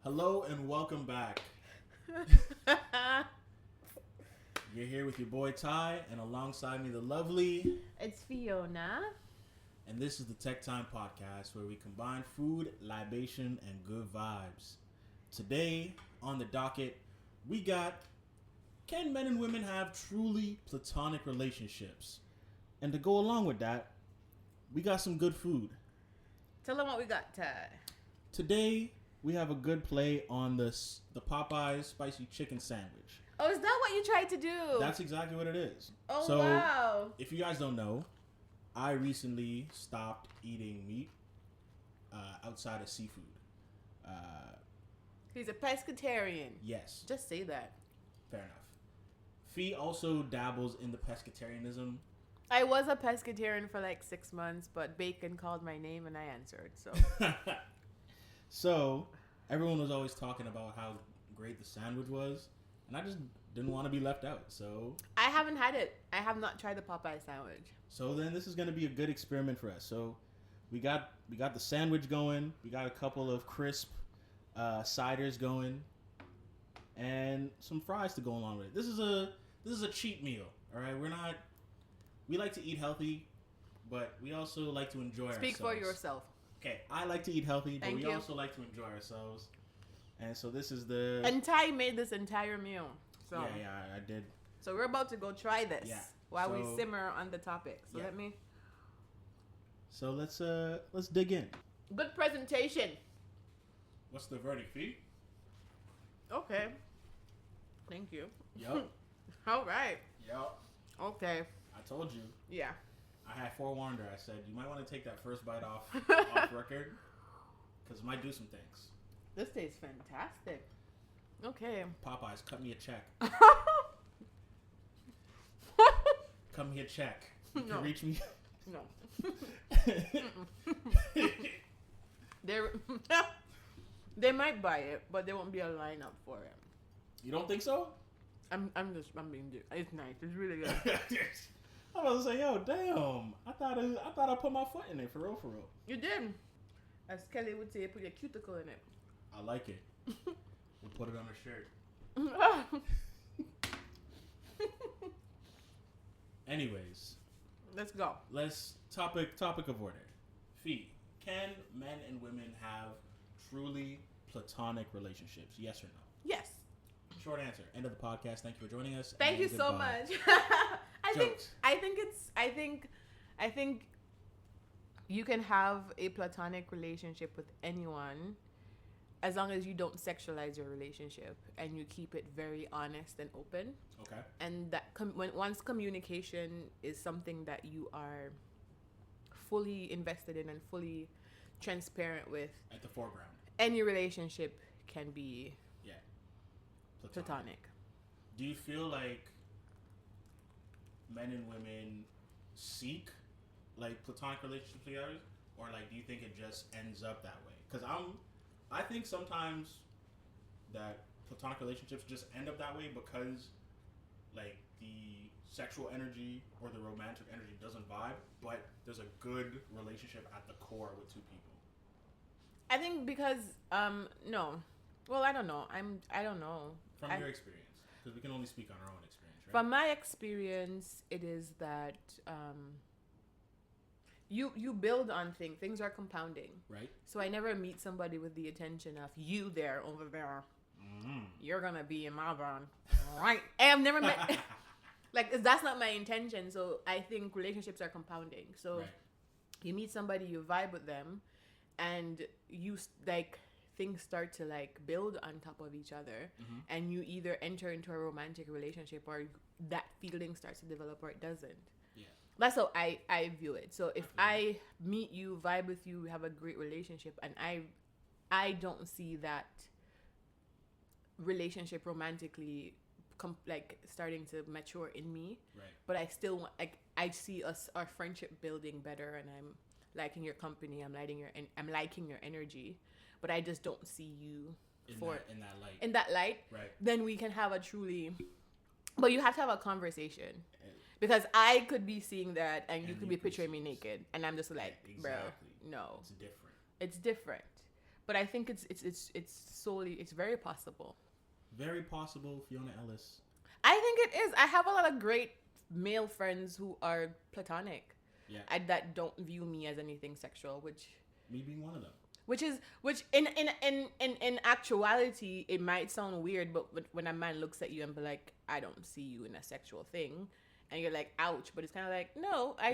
Hello and welcome back. You're here with your boy Ty, and alongside me the lovely... It's Fiona. And this is the Tek Thyme podcast, where we combine food, libation, and good vibes. Today, on the docket, we got... Can men and women have truly platonic relationships? And to go along with that, we got some good food. Tell them what we got, Ty. Today, we have a good play on the Popeyes spicy chicken sandwich. Oh, is that what you tried to do? That's exactly what it is. Oh, so, wow. If you guys don't know, I recently stopped eating meat outside of seafood. He's a pescatarian. Yes. Just say that. Fair enough. Fee also dabbles in the pescatarianism. I was a pescatarian for like 6 months, but Bacon called my name and I answered. So, So everyone was always talking about how great the sandwich was, and I just didn't want to be left out. So I haven't had it. I have not tried the Popeye sandwich. So then this is going to be a good experiment for us. So we got the sandwich going. We got a couple of crisp ciders going, and some fries to go along with it. This is a cheat meal. All right, we like to eat healthy, but we also like to enjoy ourselves. Speak for yourself. Okay, I like to eat healthy, but Thank we you. also like to enjoy ourselves. And so this is the... And Ty made this entire meal. So Yeah, I did. So we're about to go try this while we So- simmer on the topic. So Yeah. let me... So let's dig in. Good presentation. What's the verdict, Fee? Okay. Thank you. Yup. All right. Yup. Okay. I told you. Yeah. I had forewarned her. I said, you might want to take that first bite off record, because it might do some things. This tastes fantastic. Okay. Popeyes, cut me a check. Cut me a check. You No. can reach me. No. They might buy it, but there won't be a lineup for it. You don't think so? I'm being. It's nice. It's really good. I was gonna say, yo, damn. I thought I put my foot in it for real. You did. As Kelly would say, put your cuticle in it. I like it. We'll put it on a shirt. Anyways, Let's go. let's topic of order. Fee, can men and women have truly platonic relationships? Yes or no? Yes. Short answer. End of the podcast. Thank you for joining us. Thank and you so goodbye. much. I think you can have a platonic relationship with anyone as long as you don't sexualize your relationship and you keep it very honest and open. Okay. And that once communication is something that you are fully invested in and fully transparent with, At the foreground. any relationship can be Yeah. platonic. Do you feel like men and women seek like platonic relationships together, or like do you think it just ends up that way? Because I think sometimes that platonic relationships just end up that way because like the sexual energy or the romantic energy doesn't vibe, but there's a good relationship at the core with two people. I think because no. Well, I don't know. I don't know. From your experience, because we can only speak on our own experience, right? From my experience, it is that you build on things. Things are compounding. Right. So I never meet somebody with the intention of you there over there. Mm-hmm. You're gonna be in my barn, right? I've never met. Like that's not my intention. So I think relationships are compounding. So Right. you meet somebody, you vibe with them, and you like things start to like build on top of each other, Mm-hmm. and you either enter into a romantic relationship or that feeling starts to develop or it doesn't. Yeah. That's how I view it. So if I meet you, vibe with you, we have a great relationship, and I don't see that relationship romantically like starting to mature in me, Right. but I still want, like, I see our friendship building better, and I'm liking your company, I'm liking your energy, but I just don't see you In that light. in that light. Right. Then we can have a truly, but you have to have a conversation, because I could be seeing that and you And could you be could picturing see me naked, and I'm just like, exactly. bro, no, It's different. it's different. But I think it's very possible. Very possible, Fiona Ellis. I think it is. I have a lot of great male friends who are platonic. Yeah. That don't view me as anything sexual, Me being one of them. which in actuality it might sound weird, but when a man looks at you and be like, I don't see you in a sexual thing, and you're like, ouch, but it's kind of like, no, I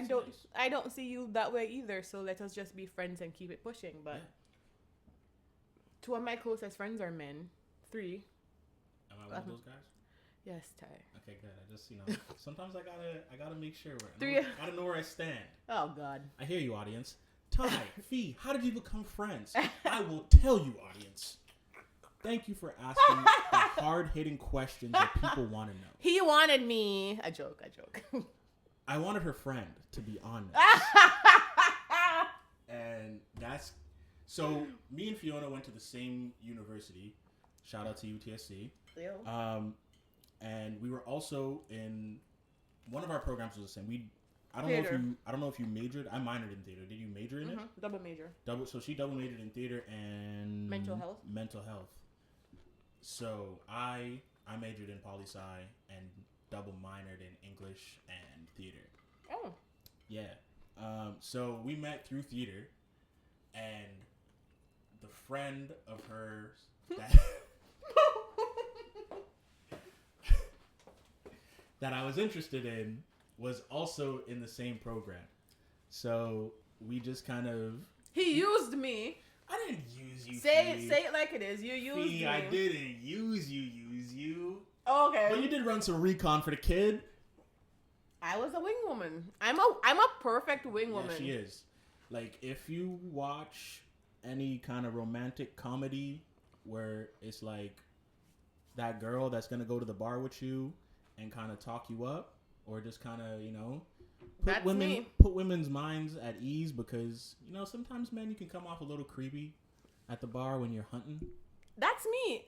don't see you that way either, so let us just be friends and keep it pushing. But two of my closest friends are men. 3. Am I one of those guys? Yes, Ty. Okay, good. I just, sometimes I gotta make sure I gotta know where I stand. Oh God. I hear you, audience. Ty, Fee, how did you become friends? I will tell you, audience. Thank you for asking the hard-hitting questions that people want to know. He wanted me. A joke. I wanted her friend, to be honest. And that's... So, me and Fiona went to the same university. Shout out to UTSC. And we were also in... One of our programs was the same. I don't know if you majored. I minored in theater. Did you major in it? Double major. So she double majored in theater and mental health. So I majored in poli-sci and double minored in English and theater. Oh. Yeah. So we met through theater, and the friend of hers that I was interested in was also in the same program. So we just kind of... He used me. I didn't use you. Say it like it is. You used me. I didn't use you. Oh, okay. But you did run some recon for the kid. I was a wing woman. I'm a perfect wing woman. Yeah, she is. Like, if you watch any kind of romantic comedy where it's like that girl that's gonna go to the bar with you and kind of talk you up, or just kind of, put women's minds at ease, because, sometimes, man, you can come off a little creepy at the bar when you're hunting. That's me.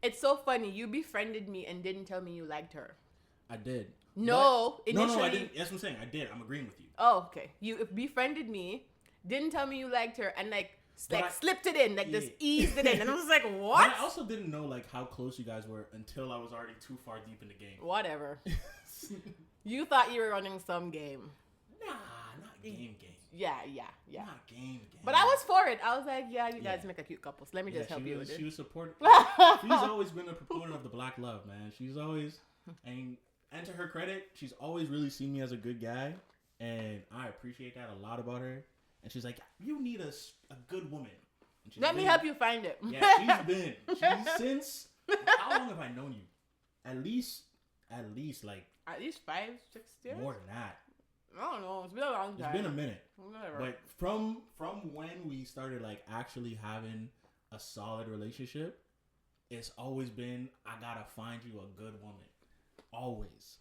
It's so funny. You befriended me and didn't tell me you liked her. I did. No, initially. No, I didn't. That's what I'm saying. I did. I'm agreeing with you. Oh, okay. You befriended me, didn't tell me you liked her, and slipped it in, just eased it in, and I was like, what? But I also didn't know how close you guys were until I was already too far deep in the game. Whatever. You thought you were running some game. Nah, not game. Yeah. Not game. But I was for it. I was like, you guys make a cute couple, so let me just help you with it. She was supportive. She's always been a proponent of the black love, man. She's always, and to her credit, she's always really seen me as a good guy, and I appreciate that a lot about her. And she's like, you need a good woman. Let me help you find it. Yeah, she's since, how long have I known you? At least 5, 6 years? More than that. I don't know. It's been a long time. It's been a minute. Whatever. But from when we started actually having a solid relationship, it's always been, I gotta find you a good woman. Always.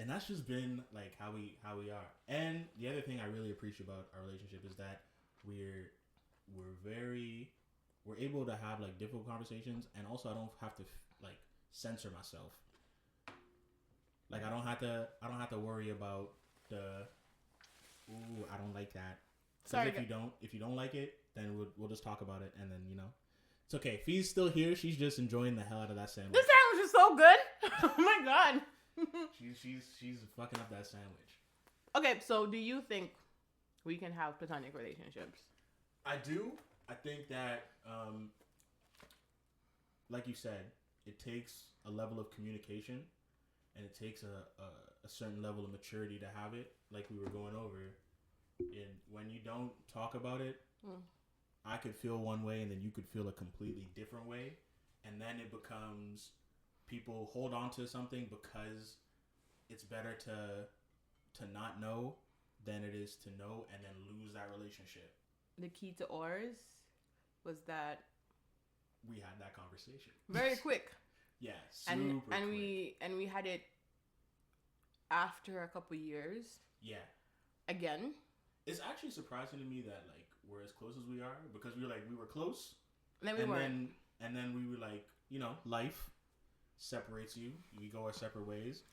And that's just been how we are. And the other thing I really appreciate about our relationship is that we're able to have difficult conversations, and also I don't have to censor myself. I don't have to worry about I don't like that. Sorry. If you don't like it, then we'll just talk about it, and then it's okay. Fee's still here. She's just enjoying the hell out of that sandwich. This sandwich is so good. Oh my God. She's fucking up that sandwich. Okay, so do you think we can have platonic relationships? I do. I think that, like you said, it takes a level of communication, and it takes a certain level of maturity to have it, like we were going over. And when you don't talk about it, I could feel one way, and then you could feel a completely different way, and then it becomes people hold on to something because it's better to not know than it is to know and then lose that relationship. The key to ours was that we had that conversation very quick. Yeah, super quick. And we had it after a couple years. Yeah. Again. It's actually surprising to me that we're as close as we are, because we were close. And then we weren't. And then we were life separates you. We go our separate ways.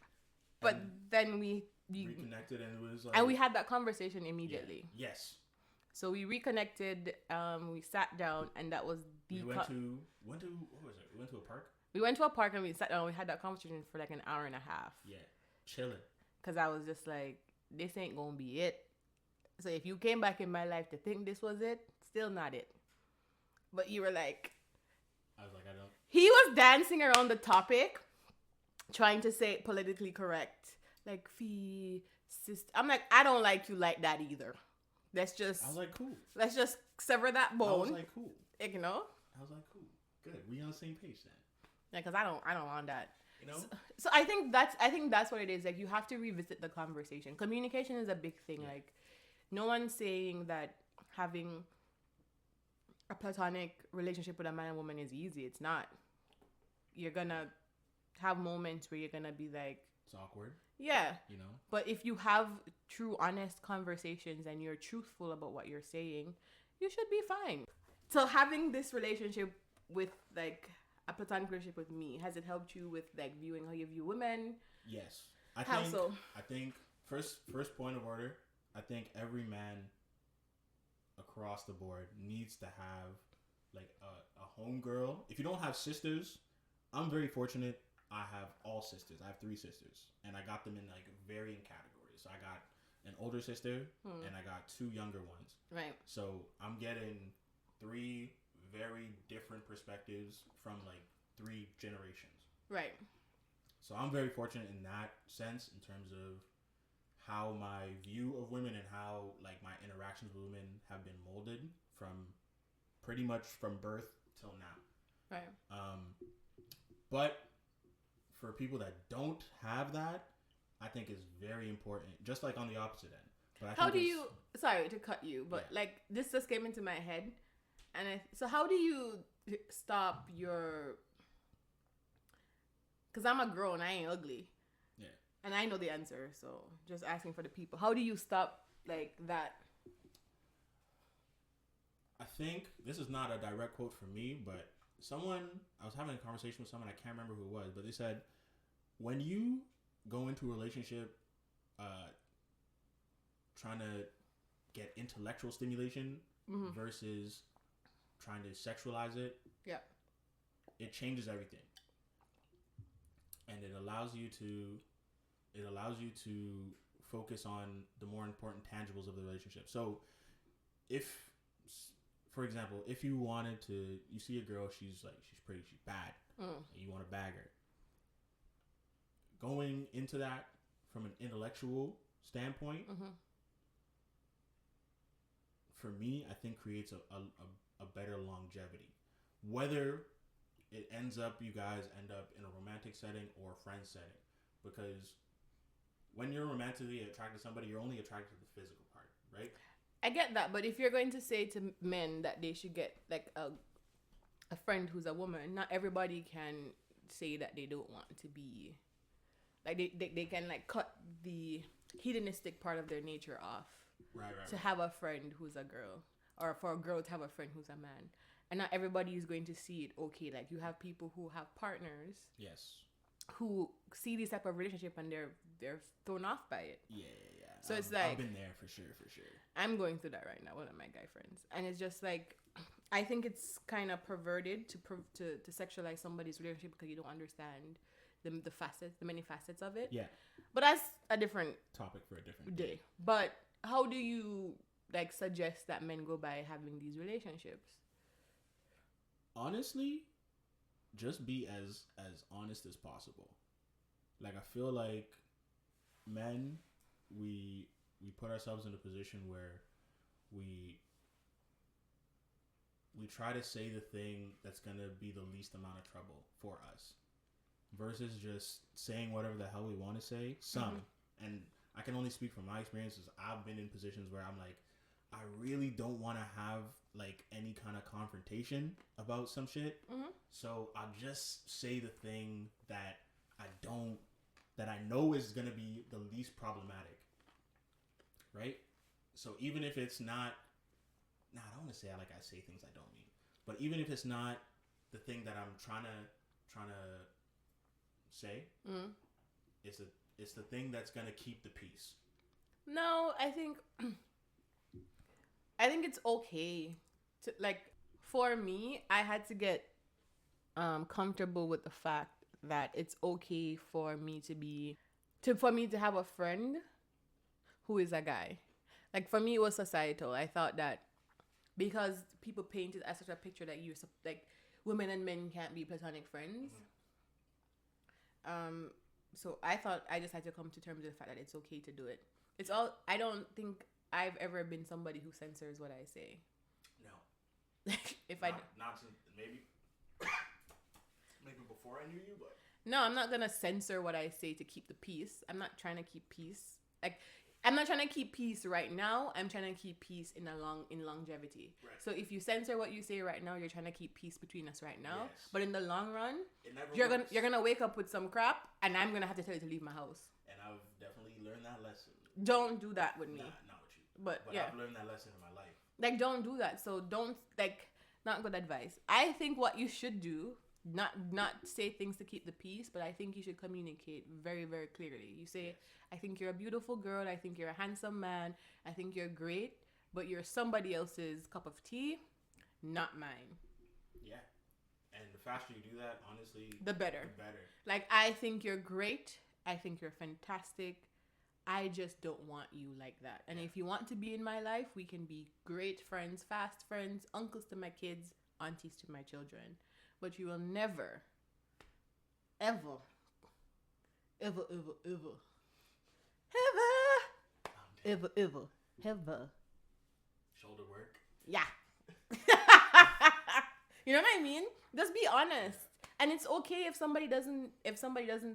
But then we reconnected, and it was and we had that conversation immediately. Yeah. Yes. So we reconnected. We sat down, and that was the. We went to what was it? We went to a park. We went to a park and we sat down. We had that conversation for like an hour and a half. Yeah, chilling. Cause I was just like, this ain't gonna be it. So if you came back in my life to think this was it, still not it. But you were like, I was like, I don't. He was dancing around the topic, trying to say it politically correct. Like, fee, sister. I'm like, I don't like you like that either. I was like, cool. Let's just sever that bone. I was like, cool. You know? I was like, cool. Good. We on the same page then. Yeah, because I don't want that. You know? So I think that's what it is. Like, you have to revisit the conversation. Communication is a big thing. Yeah. Like, no one's saying that having a platonic relationship with a man and woman is easy. It's not. You're gonna have moments where you're gonna be like, it's awkward. Yeah. You know? But if you have true, honest conversations and you're truthful about what you're saying, you should be fine. So having this relationship with, like, a platonic relationship with me, has it helped you with, like, viewing how you view women? Yes. I think first point of order, I think every man across the board needs to have, like, a homegirl. If you don't have sisters, I'm very fortunate. I have all sisters. I have 3 sisters, and I got them in, like, varying categories. So I got an older sister, and I got 2 younger ones. Right. So I'm getting 3 very different perspectives from, like, 3 generations. Right. So I'm very fortunate in that sense, in terms of how my view of women and how, like, my interactions with women have been molded from pretty much from birth till now. Right. But for people that don't have that, I think is very important. Just like on the opposite end. But how do you? Sorry to cut you, but yeah. Like, this just came into my head, and so how do you stop your? Because I'm a girl and I ain't ugly. Yeah. And I know the answer, so just asking for the people. How do you stop, like, that? I think this is not a direct quote from me, but I was having a conversation with someone, I can't remember who it was, but they said, when you go into a relationship trying to get intellectual stimulation versus trying to sexualize it, yeah, it changes everything. And it allows you to focus on the more important tangibles of the relationship. So if, for example, if you see a girl, she's pretty, she's bad, and you want to bag her. Going into that from an intellectual standpoint, for me, I think creates a better longevity. Whether it you guys end up in a romantic setting or a friend setting, because when you're romantically attracted to somebody, you're only attracted to the physical part, right? I get that, but if you're going to say to men that they should get, like, a friend who's a woman, not everybody can say that they don't want to be, like, they can, like, cut the hedonistic part of their nature off, right, to have a friend who's a girl, or for a girl to have a friend who's a man. And not everybody is going to see it okay. Like, you have people who have partners, yes, who see this type of relationship and they're thrown off by it. Yeah. So it's like, I've been there for sure. I'm going through that right now, one of my guy friends, and it's just like, I think it's kind of perverted to sexualize somebody's relationship because you don't understand the many facets of it. Yeah. But that's a different topic for a different day. But how do you, like, suggest that men go by having these relationships? Honestly, just be as honest as possible. Like, I feel like men, we put ourselves in a position where we try to say the thing that's going to be the least amount of trouble for us versus just saying whatever the hell we want to say. And I can only speak from my experiences. I've been in positions where I'm like, I really don't want to have, like, any kind of confrontation about some shit. So I'll just say the thing that I know is going to be the least problematic. Right? So even if it's not, I don't want to say I say things I don't mean, but even if it's not the thing that I'm trying to say, it's the thing that's going to keep the peace. No, I think I think it's okay to like. For me, I had to get comfortable with the fact that it's okay for me to be for me to have a friend who is a guy. Like for me, it was societal. I thought that because people painted as such a picture that you're like women and men can't be platonic friends. So I thought I just had to come to terms with the fact that it's okay to do it. It's all. I don't think I've ever been somebody who censors what I say. No. Like if not since maybe before I knew you, but no, I'm not gonna censor what I say to keep the peace. I'm not trying to keep peace. Like I'm not trying to keep peace right now. I'm trying to keep peace in longevity. Right. So if you censor what you say right now, you're trying to keep peace between us right now. Yes. But in the long run, you're gonna wake up with some crap, and I'm gonna have to tell you to leave my house. And I've definitely learned that lesson. Don't do that with me. Not with you. But yeah, I've learned that lesson in my life. Like don't do that. So don't like not good advice. I think what you should do. Not say things to keep the peace, but I think you should communicate very, very clearly. You say, yes. I think you're a beautiful girl. I think you're a handsome man. I think you're great, but you're somebody else's cup of tea, not mine. Yeah. And the faster you do that, honestly, the better. Like, I think you're great. I think you're fantastic. I just don't want you like that. And if you want to be in my life, we can be great friends, fast friends, uncles to my kids, aunties to my children. But you will never, ever, ever, ever, ever, ever, ever, ever, ever. Shoulder work. Yeah. You know what I mean? Just be honest. And it's okay if somebody doesn't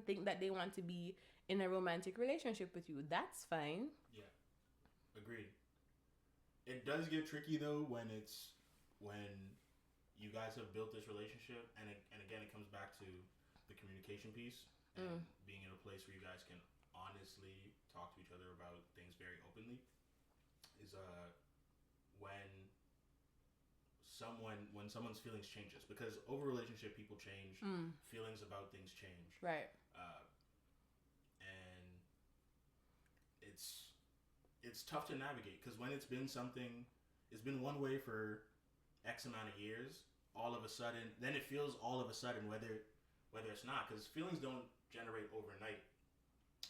think that they want to be in a romantic relationship with you. That's fine. Yeah. Agreed. It does get tricky though when you guys have built this relationship, and again, it comes back to the communication piece and being in a place where you guys can honestly talk to each other about things very openly. Is when someone's feelings changes, because over a relationship people change, feelings about things change, right? And it's tough to navigate because when it's been one way for X amount of years. All of a sudden, then it feels all of a sudden whether it's not, because feelings don't generate overnight,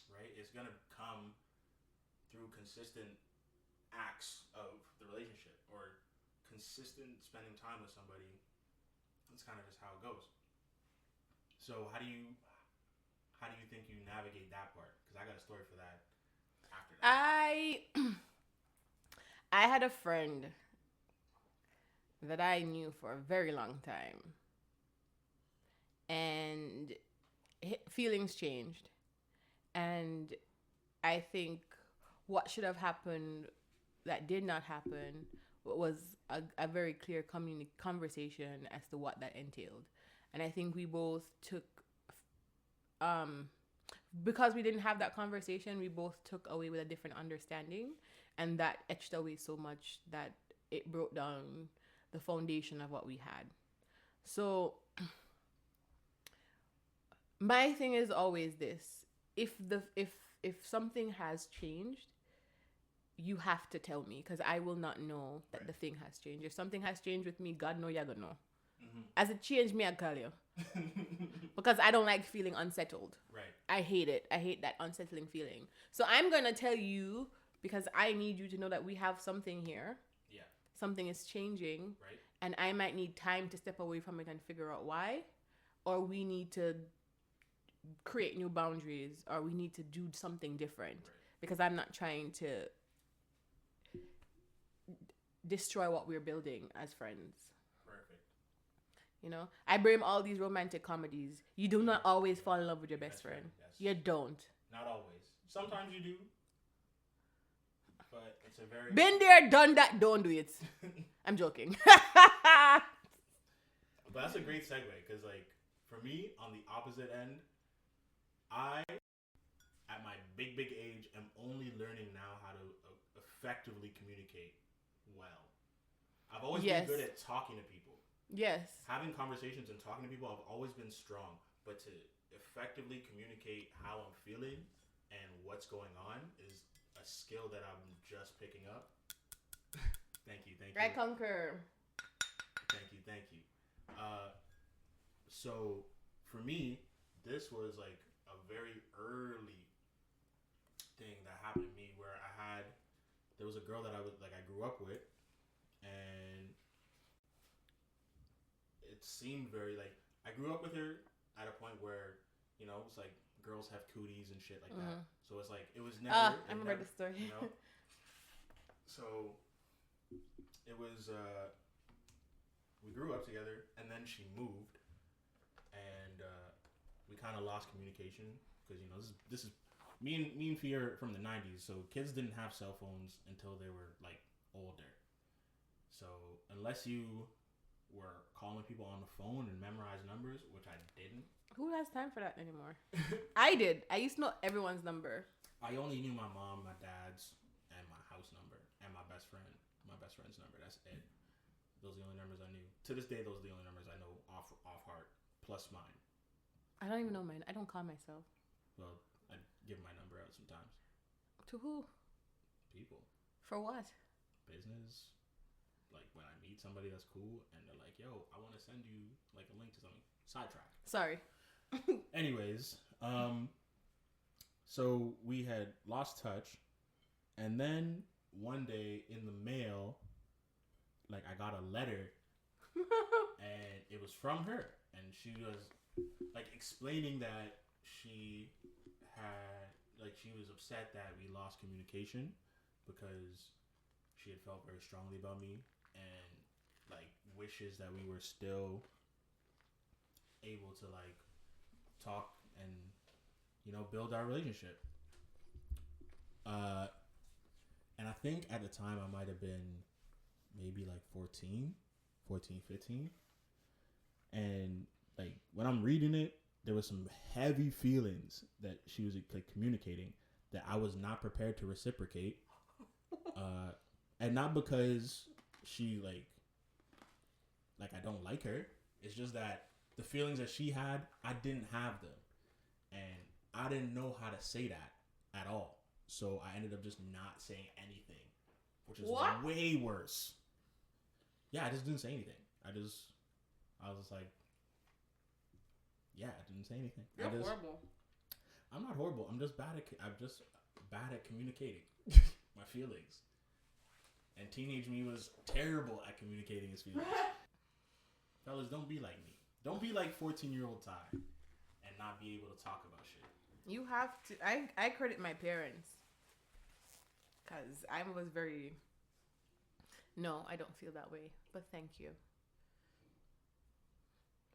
right? It's gonna come through consistent acts of the relationship or consistent spending time with somebody. That's kind of just how it goes. So how do you think you navigate that part? Because I got a story for that after that. I had a friend that I knew for a very long time, and feelings changed, and I think what should have happened that did not happen was a very clear conversation as to what that entailed. And I think we both took because we didn't have that conversation, we both took away with a different understanding, and that etched away so much that it broke down the foundation of what we had. So my thing is always this: if something has changed, you have to tell me, because I will not know that the thing has changed. If something has changed with me, God know you're gonna know. As it changed me, I call you. Because I don't like feeling unsettled. Right. I hate it. I hate that unsettling feeling. So I'm gonna tell you because I need you to know that we have something here. Yeah. Something is changing. Right. And I might need time to step away from it and figure out why. Or we need to create new boundaries, or we need to do something different. Right. Because I'm not trying to destroy what we're building as friends. Perfect. You know, I blame all these romantic comedies. You do not always fall in love with your best friend. You don't. Not always. Sometimes you do. But it's a very... Been there, done that, don't do it. I'm joking. But that's a great segue, because, like, for me, on the opposite end, I, at my big age, am only learning now how to effectively communicate well. I've always been good at talking to people. Yes. Having conversations and talking to people, I've always been strong. But to effectively communicate how I'm feeling and what's going on is a skill that I'm just picking up. Thank you. I concur. Thank you. So for me, this was like a very early thing that happened to me where there was a girl that I grew up with, and it seemed very like I grew up with her at a point where it's like girls have cooties and shit like that. So it's like it was never. I remember the story. So it was. We grew up together, and then she moved, and we kind of lost communication because this is me and Fia from the '90s, so kids didn't have cell phones until they were like older. So unless you were calling people on the phone and memorize numbers, which I didn't. Who has time for that anymore? I did. I used to know everyone's number. I only knew my mom, my dad's, and my house number, and my best friend's number. That's it. Those are the only numbers I knew. To this day, those are the only numbers I know off heart, plus mine. I don't even know mine. I don't call myself. Well, I give my number out sometimes. To who? People. For what? Business. Like when I meet somebody that's cool and they're like, yo, I want to send you like a link to something. Sidetrack. Sorry. Anyways, so we had lost touch, and then one day in the mail, like I got a letter and it was from her, and she was like explaining that she was upset that we lost communication because she had felt very strongly about me and like wishes that we were still able to like talk and build our relationship. And I think at the time I might have been maybe like 14, 15. And like when I'm reading it, there was some heavy feelings that she was like communicating that I was not prepared to reciprocate. And not because she like I don't like her. It's just that the feelings that she had, I didn't have them. And I didn't know how to say that at all. So I ended up just not saying anything, which is way worse. Yeah, I just didn't say anything. I was just like, yeah, I didn't say anything. You're horrible. I'm not horrible. I'm just bad at communicating my feelings. And teenage me was terrible at communicating his feelings. Fellas, don't be like me. Don't be like 14-year-old Ty and not be able to talk about shit. You have to. I credit my parents because I was very. No, I don't feel that way. But thank you.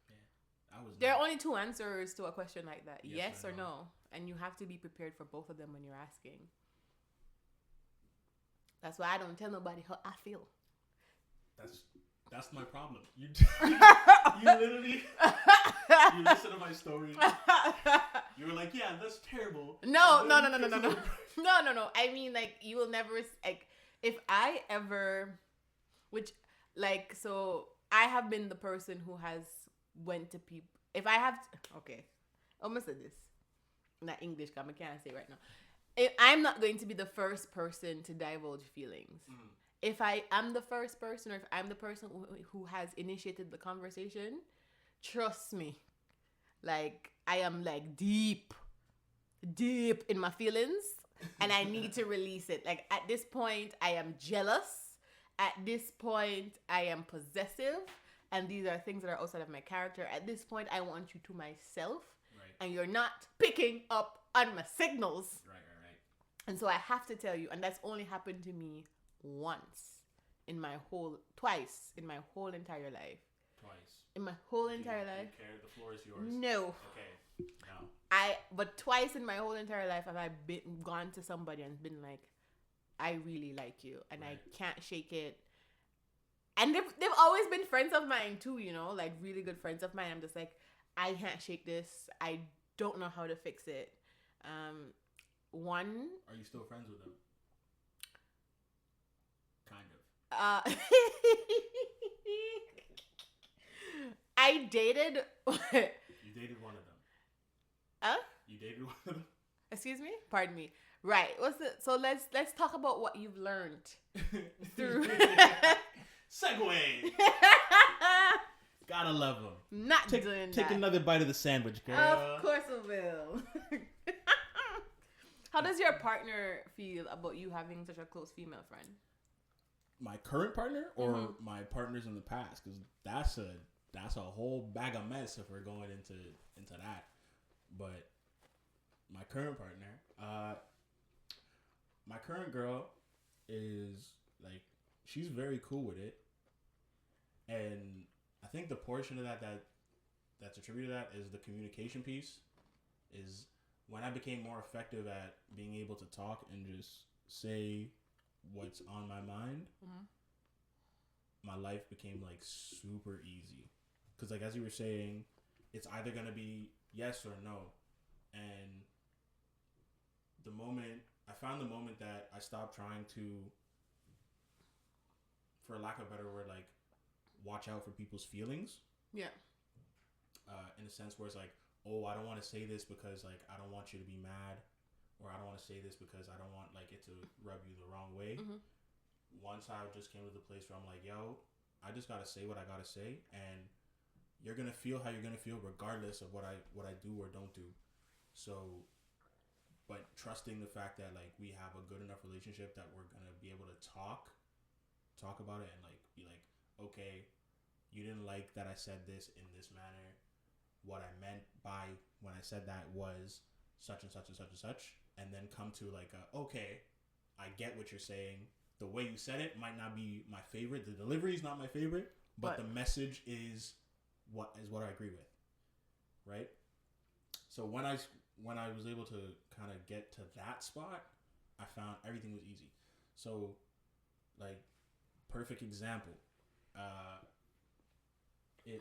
Yeah, there are only two answers to a question like that: yes or no, and you have to be prepared for both of them when you're asking. That's why I don't tell nobody how I feel. That's my problem. You literally you listen to my story. You were like, yeah, that's terrible. No. I mean, like, you will never like if I ever, which like so I have been the person who has went to people. If I have okay, almost said this, not English, I can't say right now. I'm not going to be the first person to divulge feelings. If I am the first person, or if I'm the person who has initiated the conversation, trust me, like I am like deep in my feelings, and I need to release it. Like at this point, I am jealous. At this point, I am possessive, and these are things that are outside of my character. At this point, I want you to myself, and you're not picking up on my signals. Right. And so I have to tell you, and that's only happened to me twice in my whole entire life. In my whole entire life. The floor is yours. No. Okay. No. But twice in my whole entire life have I gone to somebody and been like, I really like you, and I can't shake it. And they've always been friends of mine too, like really good friends of mine. I'm just like, I can't shake this. I don't know how to fix it. One. Are you still friends with them? Kind of. I dated. You dated one of them. Huh? You dated one of them? Excuse me? Pardon me. Right. So let's talk about what you've learned through Segway. Gotta love them. Not doing that. Take another bite of the sandwich, girl. Of course I will. How does your partner feel about you having such a close female friend? My current partner or my partners in the past? Because that's a whole bag of mess if we're going into that. But my current partner, my current girl is like, she's very cool with it, and I think the portion of that's attributed to that is the communication piece. Is when I became more effective at being able to talk and just say what's on my mind, my life became like super easy. Because like as you were saying, it's either gonna be yes or no, and I found the moment that I stopped trying to, for lack of a better word, like watch out for people's feelings. Yeah. In a sense where it's like, oh, I don't want to say this because like I don't want you to be mad, or I don't want to say this because I don't want like it to rub you the wrong way. Once I just came to the place where I'm like, yo, I just gotta say what I gotta say, and you're gonna feel how you're gonna feel regardless of what I do or don't do. So, but trusting the fact that like we have a good enough relationship that we're gonna be able to talk about it and like be like, okay, you didn't like that I said this in this manner. What I meant by when I said that was such and such and such and such, and then come to like okay, I get what you're saying. The way you said it might not be my favorite. The delivery is not my favorite, but the message is what I agree with, right? So when I was able to kind of get to that spot, I found everything was easy. So, like, perfect example.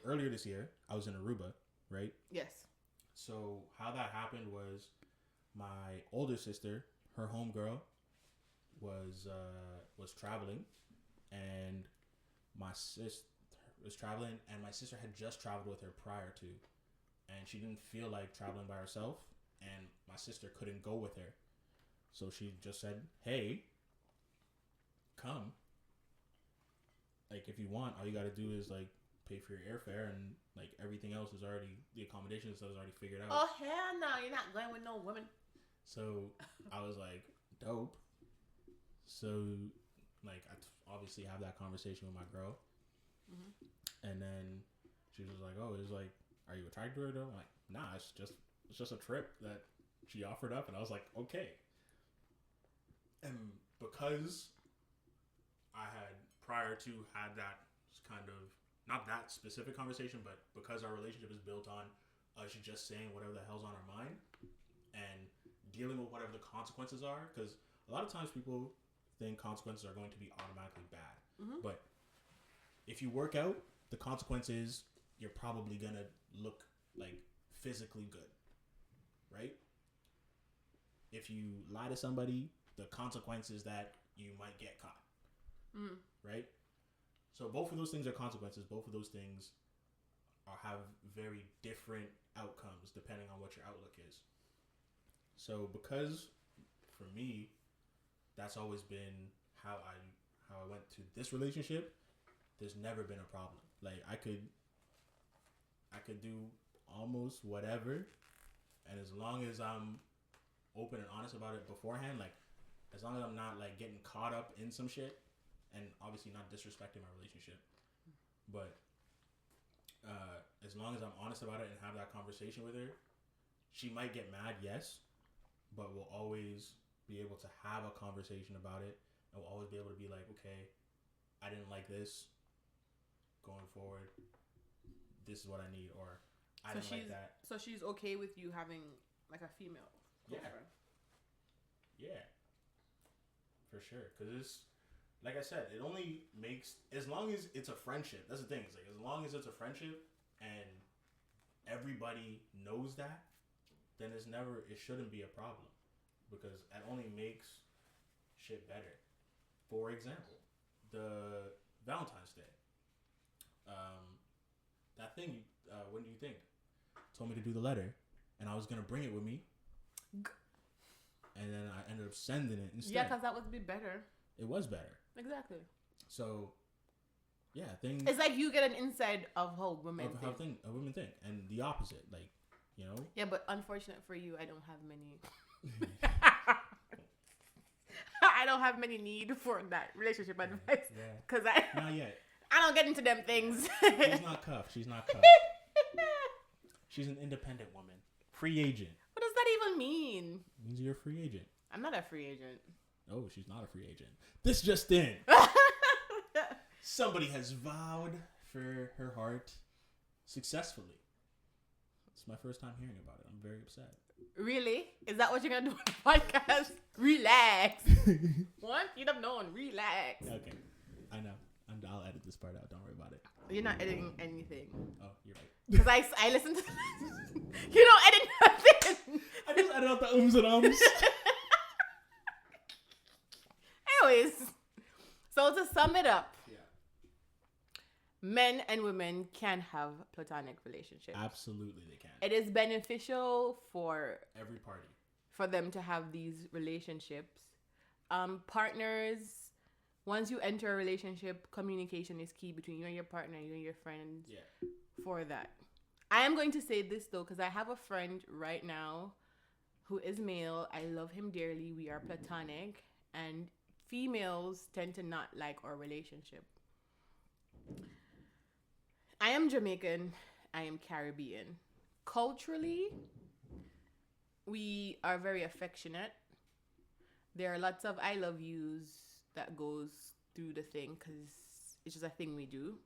Earlier this year, I was in Aruba, right? Yes. So how that happened was my older sister, her homegirl, was traveling, and my sis was traveling, and my sister had just traveled with her prior to, and she didn't feel like traveling by herself, and my sister couldn't go with her, so she just said, "Hey, come. Like, if you want, all you gotta do is like pay for your airfare, and like everything else is already, the accommodation stuff is already figured out." Oh hell no, you're not going with no woman. So I was like, dope. So like I obviously have that conversation with my girl, and then she was like, "Oh, it's like, are you attracted to her though?" I'm like, "Nah, it's just a trip that she offered up," and I was like, "Okay." And because I had prior to had that kind of, not that specific conversation, but because our relationship is built on us just saying whatever the hell's on our mind and dealing with whatever the consequences are, because a lot of times people think consequences are going to be automatically bad, but if you work out, the consequence is you're probably gonna look like physically good, right? If you lie to somebody, the consequence is that you might get caught, right? So both of those things are consequences. Both of those things have very different outcomes depending on what your outlook is. So because for me, that's always been how I went to this relationship. There's never been a problem. Like I could do almost whatever, and as long as I'm open and honest about it beforehand, like as long as I'm not like getting caught up in some shit, and obviously not disrespecting my relationship, but as long as I'm honest about it and have that conversation with her, she might get mad, yes, but we'll always be able to have a conversation about it, and we'll always be able to be like, okay, I didn't like this. Going forward, this is what I need, or I didn't like that. So she's okay with you having like a female girlfriend? Yeah, for sure. Because it's, like I said, it only makes, as long as it's a friendship. That's the thing. It's like, as long as it's a friendship and everybody knows that, then it shouldn't be a problem, because it only makes shit better. For example, the Valentine's Day. That thing, when do you think? Told me to do the letter, and I was gonna bring it with me. and then I ended up sending it instead. Yeah, because that would be better. It was better. Exactly. So, yeah, things. It's like you get an insight of how women think. How women think, and the opposite, like, you know. Yeah, but unfortunate for you, I don't have many. I don't have many need for that relationship advice because not yet. I don't get into them things. She's not cuffed. She's an independent woman, free agent. What does that even mean? It means you're a free agent. I'm not a free agent. Oh, she's not a free agent. This just in. Somebody has vowed for her heart successfully. It's my first time hearing about it. I'm very upset. Really? Is that what you're gonna do on the podcast? Relax. What? You'd have known. Relax. Okay, I know. I'll edit this part out. Don't worry about it. You're not editing anything. Oh, you're right. Because I listened to. You don't edit nothing. I just edit out the ums and ums. Anyways, so to sum it up, Yeah. men and women can have platonic relationships. Absolutely, they can. It is beneficial for Every party. for them to have these relationships. Partners, once you enter a relationship, communication is key between you and your partner, you and your friends. Yeah. For that, I am going to say this though, because I have a friend right now who is male. I love him dearly. We are platonic, and females tend to not like our relationship. I am Jamaican. I am Caribbean. Culturally, we are very affectionate. There are lots of I love yous that goes through the thing because it's just a thing we do.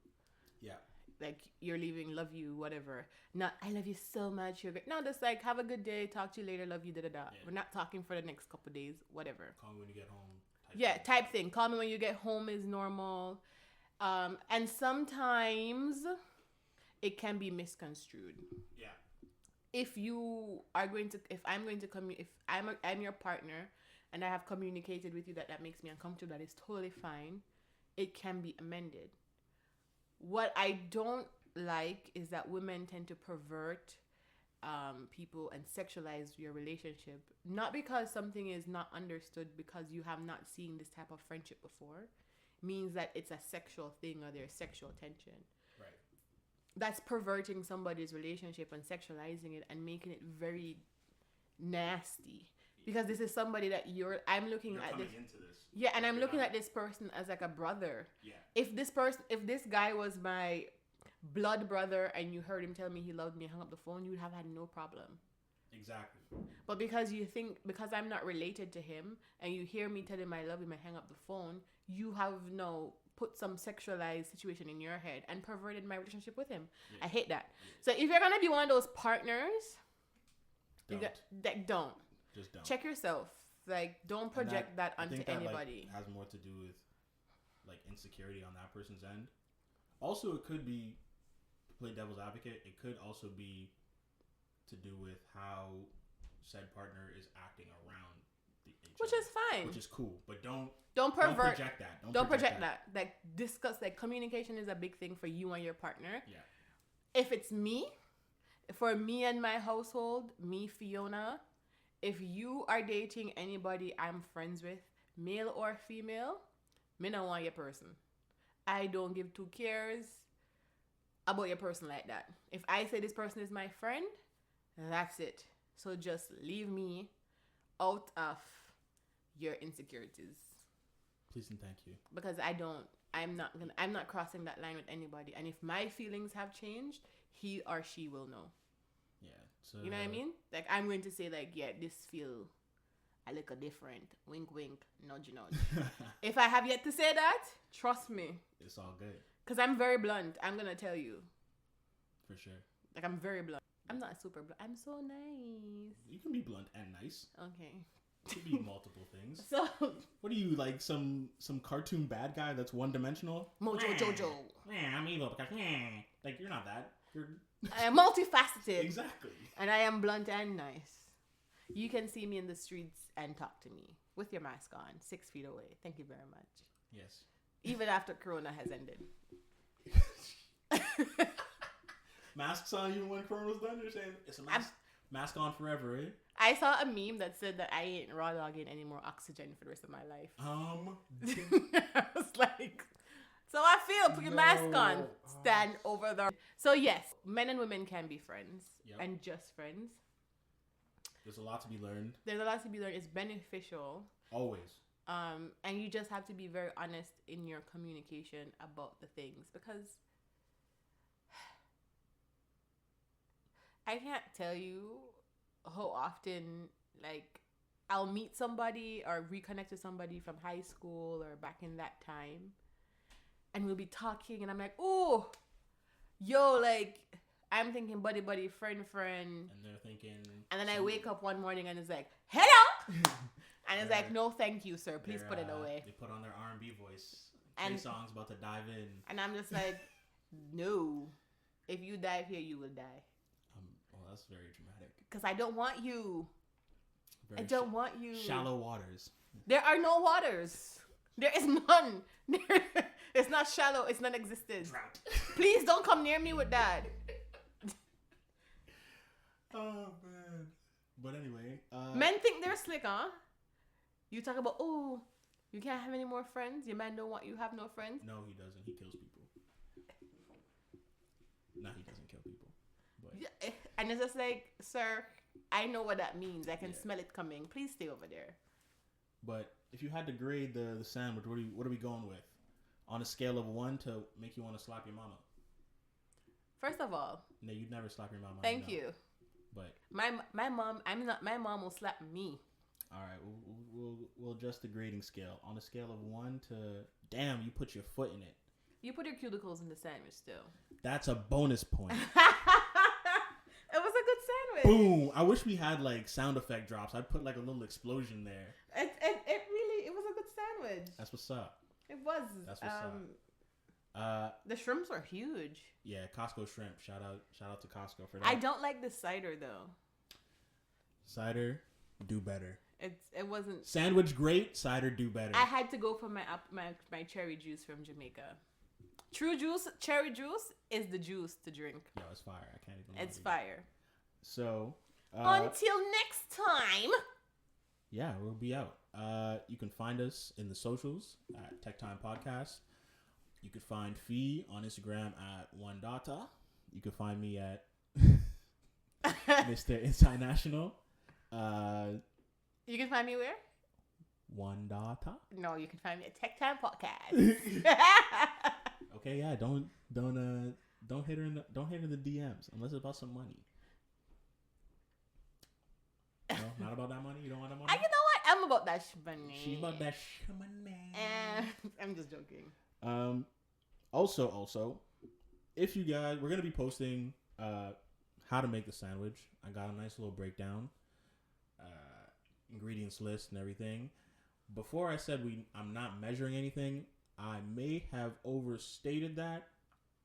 Yeah. Like, you're leaving, love you, whatever. Not, I love you so much, you're great. No, just like, have a good day, talk to you later, love you, da-da-da. Yeah. We're not talking for the next couple days, whatever. Call me when you get home. Type thing. Call me when you get home is normal. And sometimes it can be misconstrued. Yeah. If I'm your partner and I have communicated with you that makes me uncomfortable, that is totally fine. It can be amended. What I don't like is that women tend to pervert people and sexualize your relationship. Not because something is not understood, because you have not seen this type of friendship before, means that it's a sexual thing or there's sexual tension. Right. That's perverting somebody's relationship and sexualizing it and making it very nasty. Because this is somebody that I'm looking at this. Into this. Yeah, and I'm looking at this person as like a brother. Yeah. If this guy was my blood brother and you heard him tell me he loved me and hung up the phone, you would have had no problem. Exactly. But because I'm not related to him and you hear me tell him I love him and hang up the phone, you have put some sexualized situation in your head and perverted my relationship with him. Yeah. I hate that. Yeah. So if you're going to be one of those partners, don't. Just don't. Check yourself. Like, don't project that onto anybody. Has more to do with like insecurity on that person's end. Also, it could be, to play devil's advocate, it could also be to do with how said partner is acting around which is fine. Which is cool, but don't project that. Don't project that. Like, discuss, like, communication is a big thing for you and your partner. Yeah. If it's me, for me and my household, me, Fiona, if you are dating anybody I'm friends with, male or female, me don't want your person. I don't give two cares about your person like that. If I say this person is my friend, that's it. So just leave me out of your insecurities. Please and thank you. Because I'm not crossing that line with anybody. And if my feelings have changed, he or she will know. Yeah. So, you know what I mean? Like, I'm going to say, like, yeah, this feel a little different. Wink, wink, nudge, nudge. If I have yet to say that, trust me. It's all good. Because I'm very blunt. I'm going to tell you. For sure. Like, I'm very blunt. I'm not super blunt. I'm so nice. You can be blunt and nice. Okay. It could be multiple things. So, what are you, like some cartoon bad guy that's one-dimensional? Mojo Jojo. I'm evil because like, you're not that. I am multifaceted. Exactly. And I am blunt and nice. You can see me in the streets and talk to me with your mask on, 6 feet away. Thank you very much. Yes. Even after Corona has ended. Masks on even when Corona's done? You're saying it's a mask on forever, eh? I saw a meme that said that I ain't raw dogging any more oxygen for the rest of my life. I was like, so I feel, put your mask on, stand over there. So yes, men and women can be friends and just friends. There's a lot to be learned. It's beneficial. Always. And you just have to be very honest in your communication about the things, because I can't tell you how often, like, I'll meet somebody or reconnect with somebody from high school or back in that time, and we'll be talking, and I'm like, oh, yo, like, I'm thinking buddy, friend. And they're thinking... And then I wake up one morning and it's like, hello! And it's like, no, thank you, sir. Please put it away. They put on their R&B voice. And song's about to dive in. And I'm just like, no. If you dive here, you will die. Well, that's very dramatic. Because I don't want you. I don't want you. Shallow waters. There are no waters. There is none. It's not shallow. It's non-existent. Drought. Please don't come near me with that. Oh, man. But anyway. Men think they're slick, huh? You talk about, oh, you can't have any more friends? Your man don't want you have no friends? No, he doesn't. He kills people. No, he doesn't kill people. But. Yeah, and it's just like, sir, I know what that means. I can smell it coming. Please stay over there. But if you had to grade the sandwich, what are we going with? On a scale of 1 to make you want to slap your mama? First of all. No, you'd never slap your mama. Thank you. But my mom, my mom will slap me. All right, we'll adjust the grading scale on a scale of 1 to damn. You put your foot in it. You put your cuticles in the sandwich still. That's a bonus point. It was a good sandwich. Boom! I wish we had like sound effect drops. I'd put like a little explosion there. It was a good sandwich. That's what's up. It was. That's what's up. The shrimps were huge. Yeah, Costco shrimp. Shout out to Costco for that. I don't like the cider though. Cider, do better. It wasn't sandwich great. Cider, do better. I had to go for my cherry juice from Jamaica. True juice, cherry juice is the juice to drink. Yo, it's fire. I can't even. It's fire. So until next time. Yeah, we'll be out. You can find us in the socials at Tek Thyme Podcast. You could find Fee on Instagram at OneData. You can find me at Mr. International. You can find me where? OneData. No, you can find me at Tek Thyme Podcast. Okay, yeah. Don't hit her in the DMs unless it's about some money. No, not about that money. You don't want that money. You know what? I'm about that money. She's about that money. I'm just joking. Also, if you guys, we're gonna be posting how to make the sandwich. I got a nice little breakdown, ingredients list and everything. Before I said I'm not measuring anything, I may have overstated that.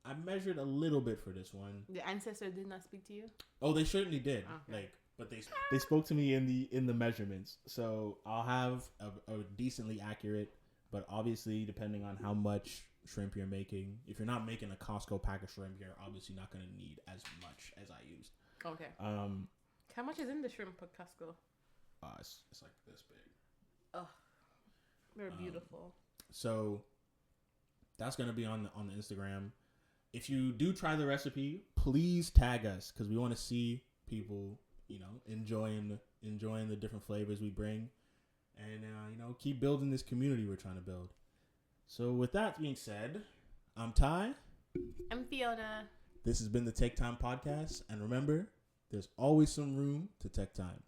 I measured a little bit for this one. The ancestor did not speak to you? Oh, they certainly did. Okay. But they spoke to me in the measurements, so I'll have a decently accurate. But obviously, depending on how much shrimp you're making, if you're not making a Costco pack of shrimp, you're obviously not going to need as much as I used. Okay. How much is in the shrimp at Costco? It's like this big. Oh, they're beautiful. So that's going to be on the Instagram. If you do try the recipe, please tag us because we want to see people, enjoying the different flavors we bring. And, keep building this community we're trying to build. So with that being said, I'm Ty. I'm Fiona. This has been the Tek Thyme Podcast. And remember, there's always some room to Tek Thyme.